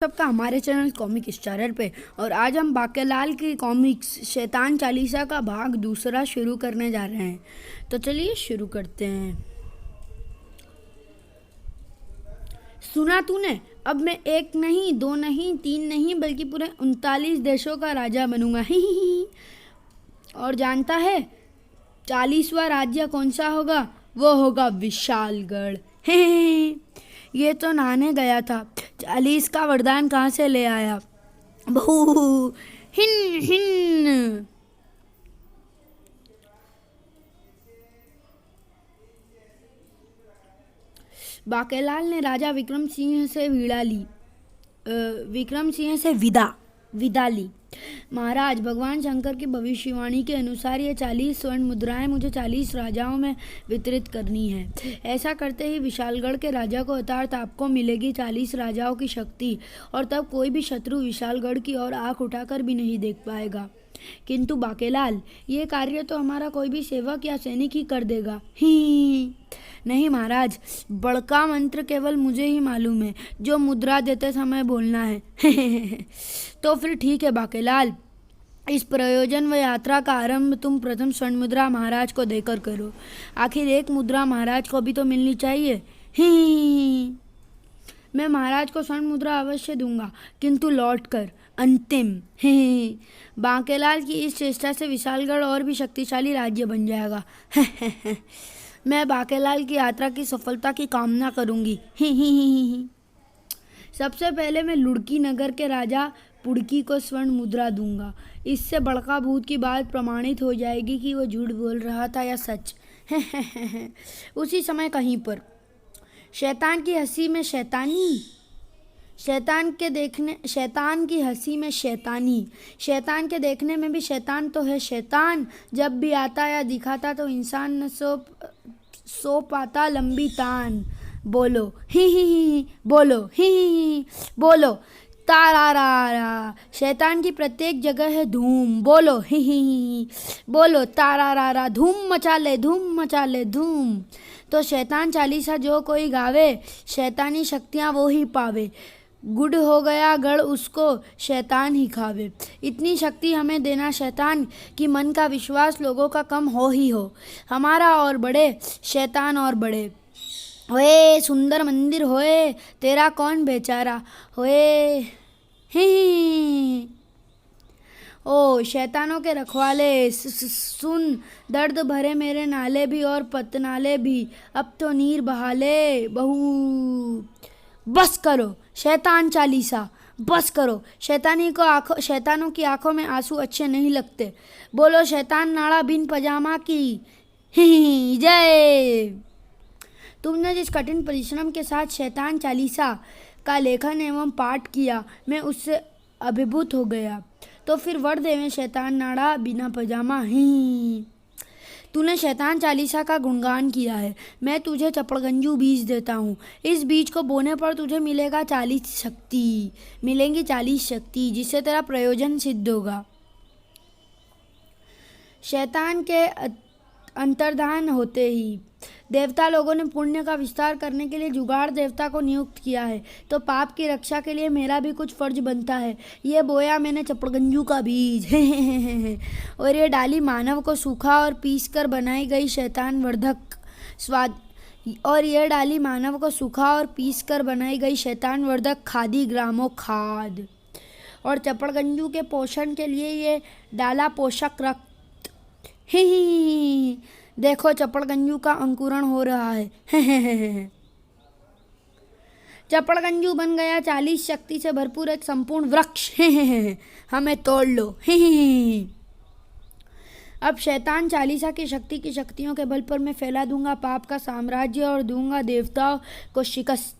सबका हमारे channel comic starrer पे। और आज हम बाकेलाल की कॉमिक्स शैतान चालीसा का भाग दूसरा शुरू करने जा रहे हैं। तो चलिए शुरू करते हैं। सुना तूने? अब मैं एक नहीं, दो नहीं, तीन नहीं, बल्कि पूरे 39 देशों का राजा बनूंगा। ही। और जानता है 40वां राज्य कौन सा होगा? वो होगा विशालगढ़। हे। ये तो नहाने गया था, 40 का वरदान कहाँ से ले आया? बहू हिन हिन। बाकेलाल ने राजा विक्रम सिंह से विदा ली। महाराज, भगवान शंकर की भविष्यवाणी के अनुसार ये 40 स्वर्ण मुद्राएं मुझे 40 राजाओं में वितरित करनी है। ऐसा करते ही विशालगढ़ के राजा को अर्थात आपको मिलेगी 40 राजाओं की शक्ति, और तब कोई भी शत्रु विशालगढ़ की ओर आंख उठाकर भी नहीं देख पाएगा। किंतु बाकेलाल, ये कार्य तो हमारा कोई भी सेवक या सैनिक ही कर देगा। ही नहीं महाराज, बड़का मंत्र केवल मुझे ही मालूम है, जो मुद्रा देते समय बोलना है। तो फिर ठीक है बाकेलाल, इस प्रयोजन व यात्रा का आरंभ तुम प्रथम स्वर्ण मुद्रा महाराज को देकर करो। आखिर एक मुद्रा महाराज को भी तो मिलनी चाहिए। ही मैं महाराज को स्वर्ण मुद्रा अवश्य दूंगा, किंतु लौट कर अंतिम। बाकेलाल की इस चेष्टा से विशालगढ़ और भी शक्तिशाली राज्य बन जाएगा। मैं बाकेलाल की यात्रा की सफलता की कामना करूंगी। सबसे पहले मैं लुड़की नगर के राजा पुड़की को स्वर्ण मुद्रा दूंगा। इससे बड़का भूत की बात प्रमाणित हो जाएगी कि वो झूठ बोल रहा था या सच। उसी समय कहीं पर शैतान की हंसी में शैतानी, शैतान के देखने में भी शैतान तो है शैतान। जब भी आता या दिखाता तो इंसान न सो पाता लंबी तान। बोलो ही, बोलो ही, बोलो तारा। शैतान की प्रत्येक जगह है धूम। बोलो ही, बोलो तारा। धूम मचा ले धूम। तो शैतान चालीसा जो कोई गावे, शैतानी शक्तियाँ वो ही पावे। गुड़ हो गया गढ़ उसको, शैतान ही खावे। इतनी शक्ति हमें देना शैतान, कि मन का विश्वास लोगों का कम हो ही हो। हमारा और बढ़े, शैतान और बढ़े। होए सुंदर मंदिर होए, तेरा कौन बेचारा होए। ही ओ शैतानों के रखवाले, सुन दर्द भरे मेरे नाले भी और पतनाले भी, अब तो नीर बहाले बहू। बस करो शैतान चालीसा, बस करो। शैतानों की आंखों में आंसू अच्छे नहीं लगते। बोलो शैतान नाड़ा बिन पजामा की। ही जय। तुमने जिस कठिन परिश्रम के साथ शैतान चालीसा का लेखन एवं पाठ किया, मैं उससे अभिभूत हो गया। तो फिर वर देवें शैतान नाड़ा बिना पजामा। ही तूने शैतान चालीसा का गुणगान किया है, मैं तुझे चपड़गंजू बीज देता हूँ। इस बीज को बोने पर तुझे मिलेंगी 40 शक्ति, जिससे तेरा प्रयोजन सिद्ध होगा। शैतान के अंतर्धान होते ही देवता लोगों ने पुण्य का विस्तार करने के लिए जुगाड़ देवता को नियुक्त किया है। तो पाप की रक्षा के लिए मेरा भी कुछ फर्ज बनता है। ये बोया मैंने चपड़गंजू का बीज। और ये डाली मानव को सूखा और पीस कर बनाई गई शैतान वर्धक खादी ग्रामो खाद। और चपड़गंजू के पोषण के लिए ये डाला पोषक रक्त। ही देखो चपड़गंजू का अंकुरण हो रहा है। चपड़गंजू बन गया 40 शक्ति से भरपूर एक संपूर्ण वृक्ष। हमें तोड़ लो। अब शैतान चालीसा की शक्तियों के बल पर मैं फैला दूंगा पाप का साम्राज्य और दूंगा देवताओं को शिकस्त।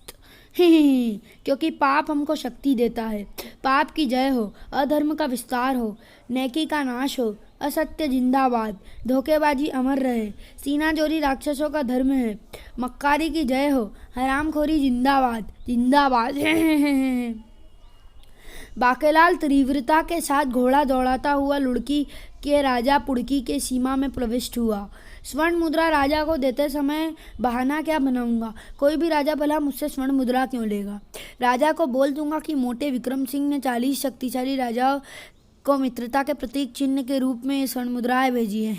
क्योंकि पाप हमको शक्ति देता है। पाप की जय हो, अधर्म का विस्तार हो, नेकी का नाश हो, असत्य जिंदाबाद, धोखेबाजी अमर रहे, सीनाजोरी राक्षसों का धर्म है, मक्कारी की जय हो, हरामखोरी जिंदाबाद। बाकेलाल तीव्रता के साथ घोड़ा दौड़ाता हुआ लुड़की के राजा पुड़की के सीमा में प्रविष्ट हुआ। स्वर्ण मुद्रा राजा को देते समय बहाना क्या बनाऊंगा? कोई भी राजा भला मुझसे स्वर्ण मुद्रा क्यों लेगा? राजा को बोल दूंगा कि मोटे विक्रम सिंह ने 40 शक्तिशाली राजाओं को मित्रता के प्रतीक चिन्ह के रूप में स्वर्ण मुद्राएं भेजी है।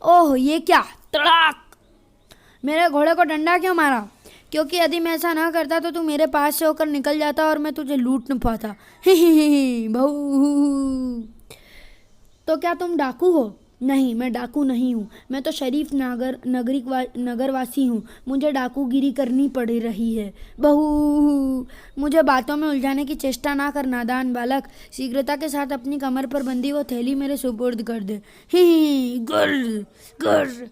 ओह, ये क्या? तड़ाक! मेरे घोड़े को डंडा क्यों मारा? क्योंकि यदि मैं ऐसा ना करता तो तू मेरे पास से होकर निकल जाता और मैं तुझे लूट न पाता। बहू, तो क्या तुम डाकू हो? नहीं, मैं डाकू नहीं हूँ। मैं तो शरीफ नगरवासी हूँ। मुझे डाकूगिरी करनी पड़ रही है। बहू, मुझे बातों में उलझाने की चेष्टा ना कर नादान बालक। शीघ्रता के साथ अपनी कमर पर बंधी वो थैली मेरे सुपुर्द कर दे। ही गुर गुर।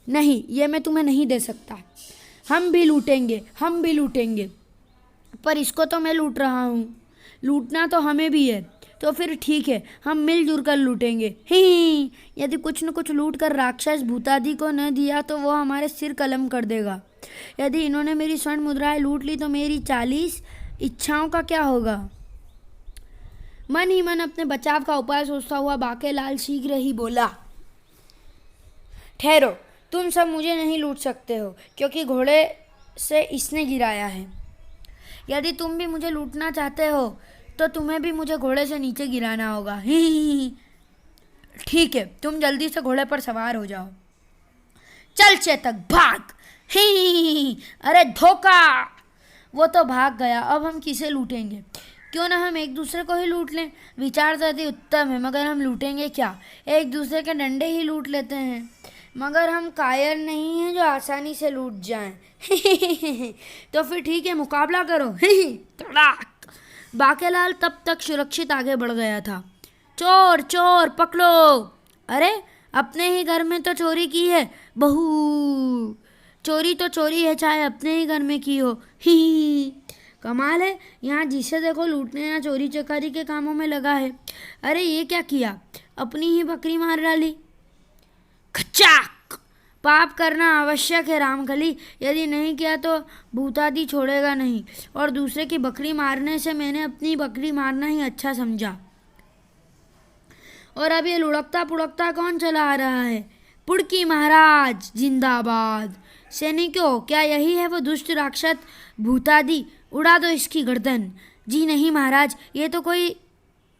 नहीं, ये मैं तुम्हें नहीं दे सकता। हम भी लूटेंगे। पर इसको तो मैं लूट रहा हूँ। लूटना तो हमें भी है। तो फिर ठीक है, हम मिलजुल कर लूटेंगे। ही, यदि कुछ न कुछ लूट कर राक्षस भूतादि को न दिया तो वो हमारे सिर कलम कर देगा। यदि इन्होंने मेरी स्वर्ण मुद्राएं लूट ली तो मेरी 40 इच्छाओं का क्या होगा? मन ही मन अपने बचाव का उपाय सोचता हुआ बाकेलाल शीघ्र ही बोला, ठहरो, तुम सब मुझे नहीं लूट सकते हो, क्योंकि घोड़े से इसने गिराया है। यदि तुम भी मुझे लूटना चाहते हो तो तुम्हें भी मुझे घोड़े से नीचे गिराना होगा। ही, ठीक है, तुम जल्दी से घोड़े पर सवार हो जाओ। चल चेतक, भाग। ही, अरे धोखा! वो तो भाग गया। अब हम किसे लूटेंगे? क्यों ना हम एक दूसरे को ही लूट लें। विचार तो यदि उत्तम है, मगर हम लूटेंगे क्या? एक दूसरे के डंडे ही लूट लेते हैं। मगर हम कायर नहीं हैं जो आसानी से लूट जाएं। तो फिर ठीक है, मुकाबला करो। तड़ाक! बाकेलाल तब तक सुरक्षित आगे बढ़ गया था। चोर चोर पकड़ो! अरे, अपने ही घर में तो चोरी की है। बहू, चोरी तो चोरी है, चाहे अपने ही घर में की हो। ही, कमाल है, यहाँ जिसे देखो लूटने या चोरी चकारी के कामों में लगा है। अरे, ये क्या किया? अपनी ही बकरी मार डाली। खचाक! पाप करना आवश्यक है रामकली। यदि नहीं किया तो भूतादि छोड़ेगा नहीं। और दूसरे की बकरी मारने से मैंने अपनी बकरी मारना ही अच्छा समझा। और अब ये लुढ़कता पुढ़कता कौन चला आ रहा है? पुड़की महाराज जिंदाबाद। सैनिकों, क्या यही है वो दुष्ट राक्षस भूतादि? उड़ा दो इसकी गर्दन। जी नहीं महाराज, ये तो कोई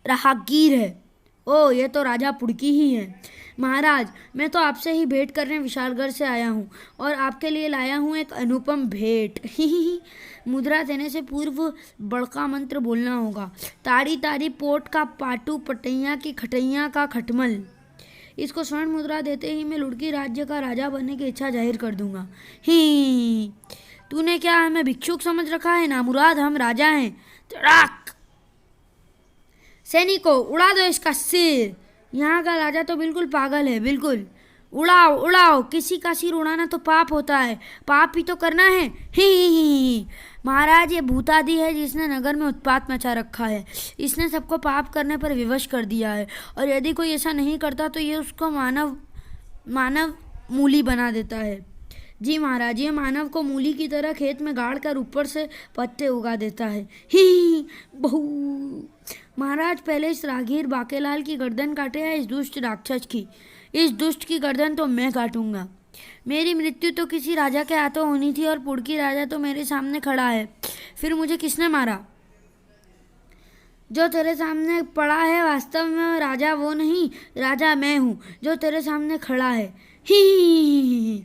राहगीर है। ओ, ये तो राजा पुड़की ही है। महाराज, मैं तो आपसे ही भेंट करने विशालगढ़ से आया हूँ और आपके लिए लाया हूँ एक अनुपम भेंट। मुद्रा देने से पूर्व बड़का मंत्र बोलना होगा। ताड़ी ताड़ी पोट का पाटू, पटैया की खटैया का खटमल। इसको स्वर्ण मुद्रा देते ही मैं लुढ़की राज्य का राजा बनने की इच्छा जाहिर कर दूंगा। ही, तूने क्या हमें भिक्षुक समझ रखा है? नामुराद, हम राजा हैं। तड़ाक! सैनिकों, उड़ा दो इसका सिर। यहाँ का राजा तो बिल्कुल पागल है, बिल्कुल। उड़ाओ उड़ाओ, किसी का सिर उड़ाना तो पाप होता है। पाप ही तो करना है। ही, महाराज, ये भूतादि है जिसने नगर में उत्पात मचा रखा है। इसने सबको पाप करने पर विवश कर दिया है, और यदि कोई ऐसा नहीं करता तो ये उसको मानव मूली बना देता है। जी महाराज, ये मानव को मूली की तरह खेत में गाड़ कर ऊपर से पत्ते उगा देता है। ही, बहू! महाराज, पहले इस रागीर बाकेलाल की गर्दन काटे या इस दुष्ट राक्षस की? इस दुष्ट की गर्दन तो मैं काटूंगा। मेरी मृत्यु तो किसी राजा के हाथों होनी थी और पुड़की राजा तो मेरे सामने खड़ा है। फिर मुझे किसने मारा? जो तेरे सामने पड़ा है वास्तव में राजा वो नहीं, राजा मैं हूँ जो तेरे सामने खड़ा है। ही,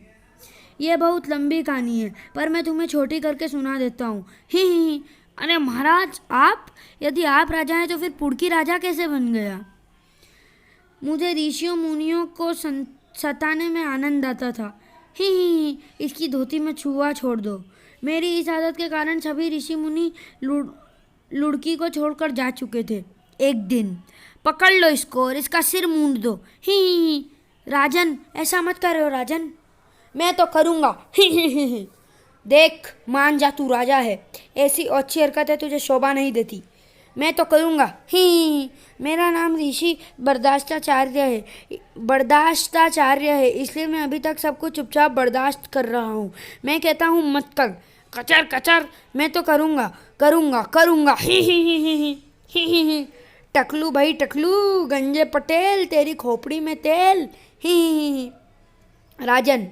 ये बहुत लंबी कहानी है, पर मैं तुम्हें छोटी करके सुना देता हूँ। ही, अरे महाराज, आप? यदि आप राजा हैं तो फिर पुड़की राजा कैसे बन गया? मुझे ऋषियों मुनियों को सताने में आनंद आता था। ही, इसकी धोती में छुआ छोड़ दो। मेरी इस आदत के कारण सभी ऋषि मुनि लुढ़की को छोड़कर जा चुके थे। एक दिन पकड़ लो इसको और इसका सिर मूंद दो। ही, राजन, ऐसा मत करो राजन। मैं तो करूँगा। ही, देख, मान जा, तू राजा है। ऐसी अच्छी हरकतें तुझे शोभा नहीं देती। मैं तो करूँगा। ही, मेरा नाम ऋषि बर्दाश्ताचार्य है, इसलिए मैं अभी तक सब कुछ चुपचाप बर्दाश्त कर रहा हूँ। मैं कहता हूँ मत कर। कचर कचर, मैं तो करूँगा करूँगा करूँगा। ही, टकलू भाई टकलू, गंजे पटेल, तेरी खोपड़ी में तेल। ही, राजन,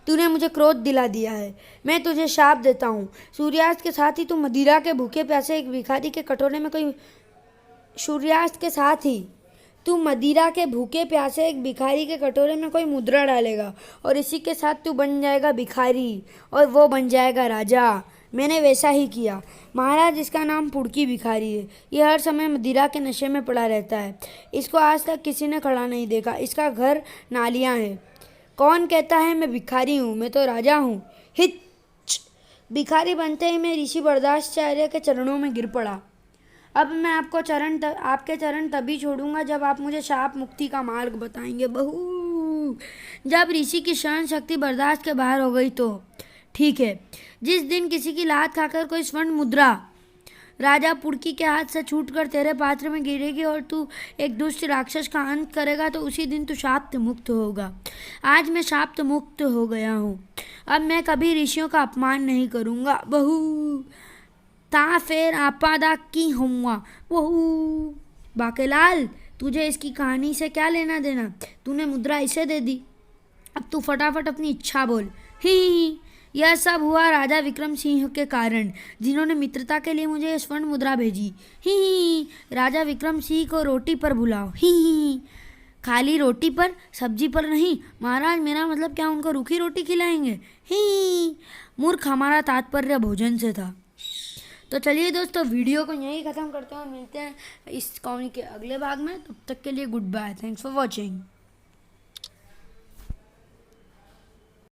तूने मुझे क्रोध दिला दिया है। मैं तुझे शाप देता हूँ। सूर्यास्त के साथ ही तू मदिरा के भूखे प्यासे एक भिखारी के कटोरे में कोई सूर्यास्त के साथ ही तू मदिरा के भूखे प्यासे एक भिखारी के कटोरे में कोई मुद्रा डालेगा और इसी के साथ तू बन जाएगा भिखारी और वो बन जाएगा राजा। मैंने वैसा ही किया। महाराज, इसका नाम पुड़की भिखारी है। ये हर समय मदिरा के नशे में पड़ा रहता है। इसको आज तक किसी ने खड़ा नहीं देखा। इसका घर नालियाँ हैं। कौन कहता है मैं भिखारी हूँ? मैं तो राजा हूँ। हिच! भिखारी बनते ही मैं ऋषि बरदाश्चार्य के चरणों में गिर पड़ा। अब मैं आपके चरण तभी छोड़ूंगा जब आप मुझे शाप मुक्ति का मार्ग बताएंगे। बहू, जब ऋषि की सहन शक्ति बर्दाश्त के बाहर हो गई तो ठीक है। जिस दिन किसी की लात खाकर कोई स्वर्ण मुद्रा राजा पुड़की के हाथ से छूटकर तेरे पात्र में गिरेगी और तू एक दुष्ट राक्षस का अंत करेगा तो उसी दिन तू शाप मुक्त होगा। आज मैं शाप मुक्त हो गया हूँ। अब मैं कभी ऋषियों का अपमान नहीं करूँगा। बहू, ता फिर आपादा की हुआ। बहू, बाकेलाल, तुझे इसकी कहानी से क्या लेना देना? तूने मुद्रा इसे दे दी। अब तू फटाफट अपनी इच्छा बोल। ही, यह सब हुआ राजा विक्रम सिंह के कारण, जिन्होंने मित्रता के लिए मुझे स्वर्ण मुद्रा भेजी। ही, राजा विक्रम सिंह को रोटी पर बुलाओ। ही, खाली रोटी पर, सब्जी पर नहीं। महाराज, मेरा मतलब क्या उनको रूखी रोटी खिलाएंगे? ही, मूर्ख, हमारा तात्पर्य भोजन से था। तो चलिए दोस्तों, वीडियो को यहीं ख़त्म करते हैं और मिलते हैं इस कहानी के अगले भाग में। तब तक के लिए goodbye. Thanks for watching.